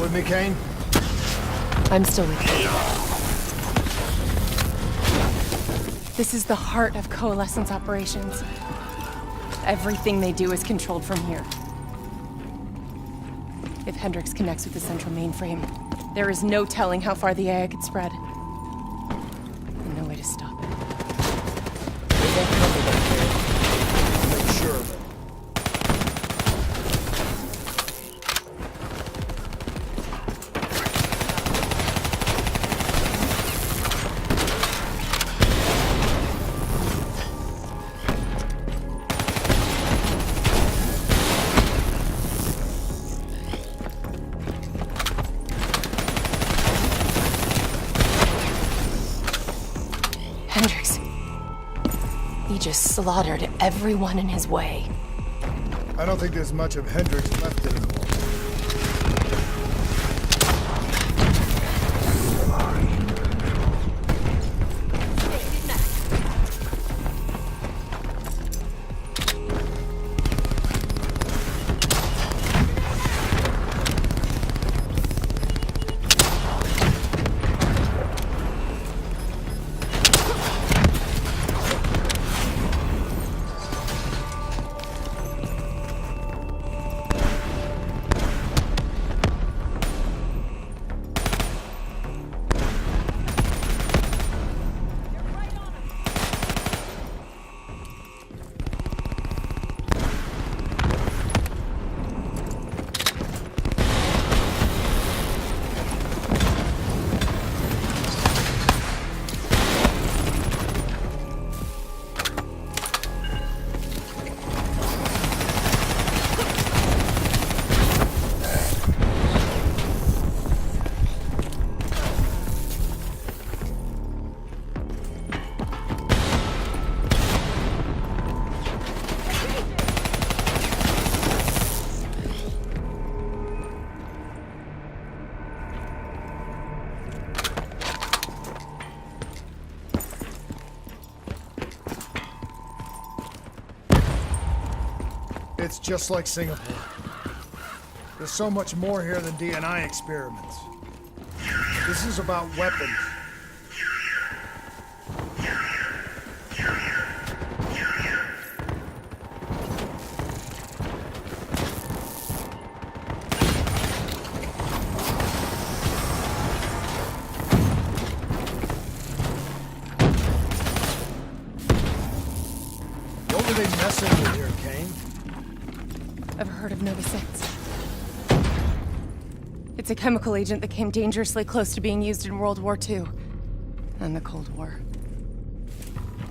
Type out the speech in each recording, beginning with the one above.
with me, Kane? I'm still with you. This is the heart of Coalescence operations. Everything they do is controlled from here. If Hendricks connects with the central mainframe, there is no telling how far the AI could spread. And no way to stop it. They won't cover that, Kane. Make sure of it. Hendricks. He just slaughtered everyone in his way. I don't think there's much of Hendricks left anymore. It's just like Singapore. There's so much more here than DNI experiments. This is about weapons. What were they messing with here, Kane? Ever heard of Nova 6? It's a chemical agent that came dangerously close to being used in World War II and the Cold War.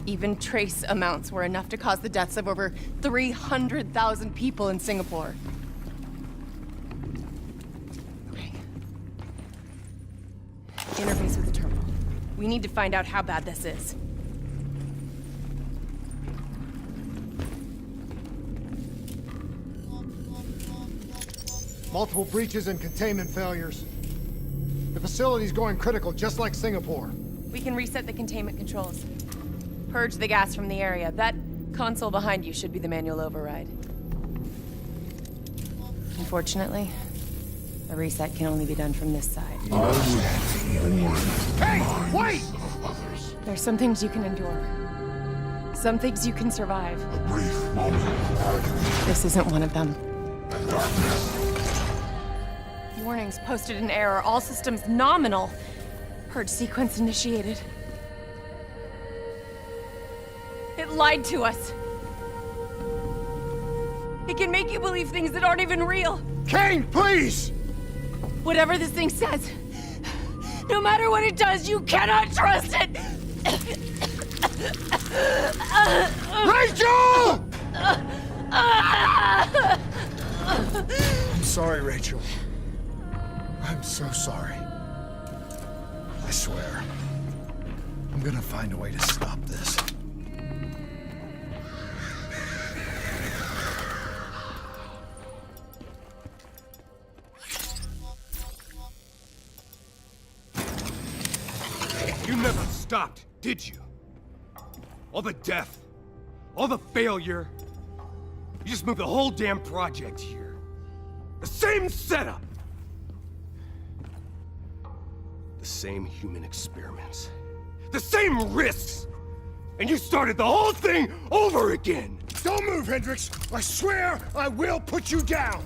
Even trace amounts were enough to cause the deaths of over 300,000 people in Singapore. Okay. Interface with the terminal. We need to find out how bad this is. Multiple breaches and containment failures. The facility's going critical, just like Singapore. We can reset the containment controls. Purge the gas from the area. That console behind you should be the manual override. Unfortunately, the reset can only be done from this side. Hey, wait! There's some things you can endure. Some things you can survive. This isn't one of them. Warnings posted in error. All systems nominal. Purge sequence initiated. It lied to us. It can make you believe things that aren't even real. Kane, please! Whatever this thing says, no matter what it does, you cannot trust it! Rachel! I'm sorry, Rachel. I'm so sorry. I swear. I'm gonna find a way to stop this. You never stopped, did you? All the death, all the failure. You just moved the whole damn project here. The same setup! The same human experiments. The same risks! And you started the whole thing over again! Don't move, Hendricks! I swear I will put you down!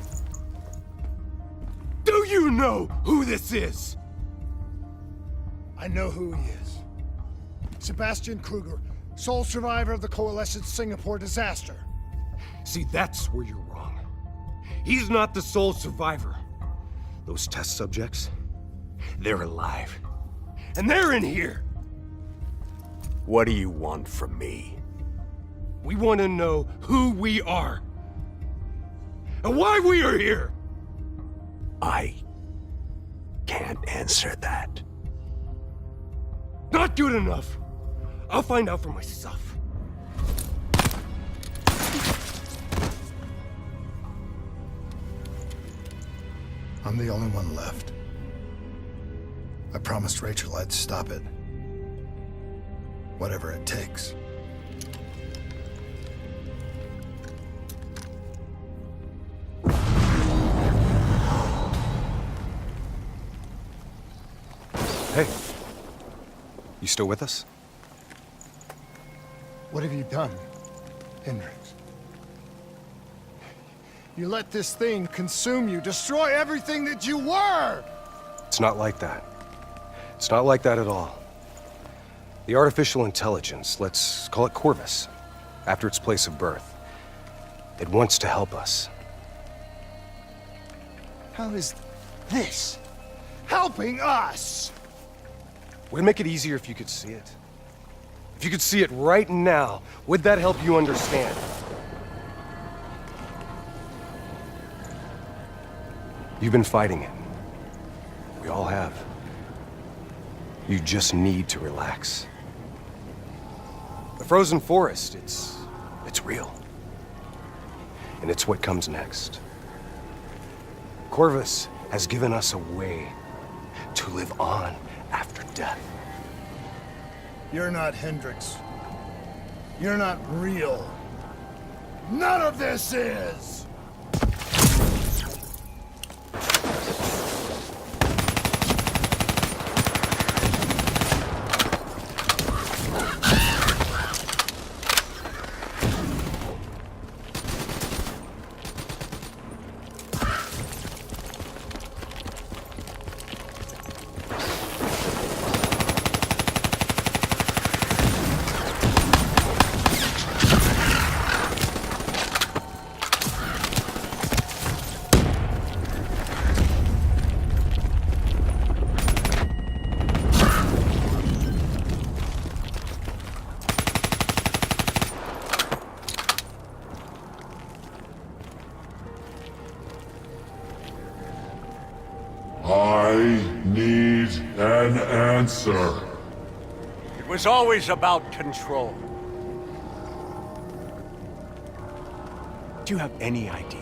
Do you know who this is? I know who he is. Sebastian Kruger, sole survivor of the Coalescence Singapore disaster. See, that's where you're wrong. He's not the sole survivor. Those test subjects, they're alive. And they're in here! What do you want from me? We want to know who we are. And why we are here! I can't answer that. Not good enough. I'll find out for myself. I'm the only one left. I promised Rachel I'd stop it. Whatever it takes. Hey. You still with us? What have you done, Hendricks? You let this thing consume you, destroy everything that you were! It's not like that. It's not like that at all. The artificial intelligence, let's call it Corvus, after its place of birth. It wants to help us. How is this helping us? Would it make it easier if you could see it? If you could see it right now, would that help you understand? You've been fighting it. We all have. You just need to relax. The frozen forest, it's real. And it's what comes next. Corvus has given us a way to live on after death. You're not Hendricks. You're not real. None of this is! I need an answer. It was always about control. Do you have any idea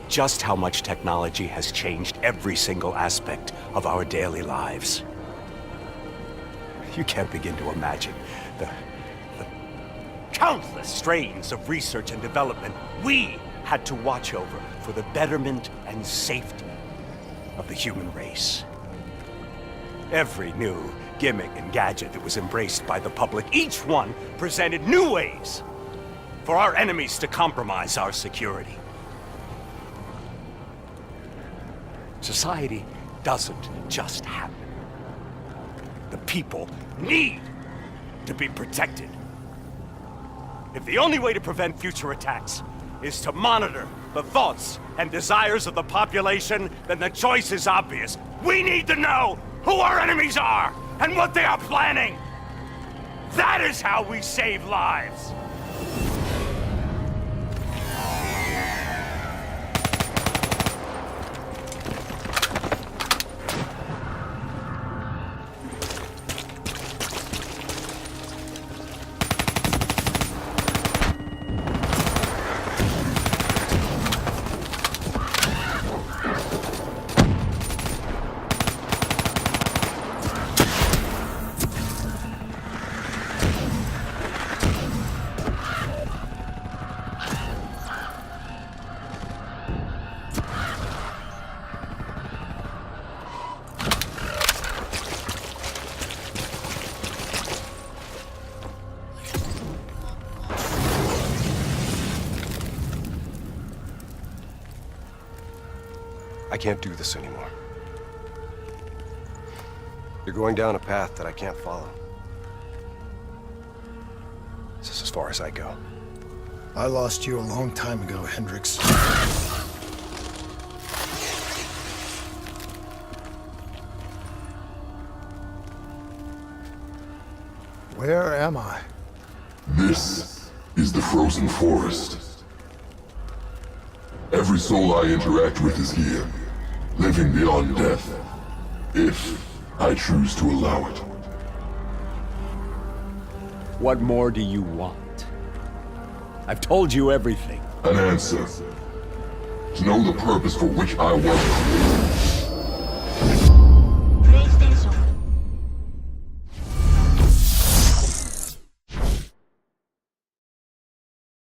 just how much technology has changed every single aspect of our daily lives? You can't begin to imagine the countless strains of research and development we had to watch over for the betterment and safety of the human race. Every new gimmick and gadget that was embraced by the public, each one presented new ways for our enemies to compromise our security. Society doesn't just happen. The people need to be protected. If the only way to prevent future attacks is to monitor the thoughts and desires of the population, then the choice is obvious. We need to know who our enemies are and what they are planning. That is how we save lives. I can't do this anymore. You're going down a path that I can't follow. This is as far as I go. I lost you a long time ago, Hendrix. Where am I? This is the frozen forest. Every soul I interact with is here, living beyond death, if I choose to allow it. What more do you want? I've told you everything. An answer. To know the purpose for which I was created.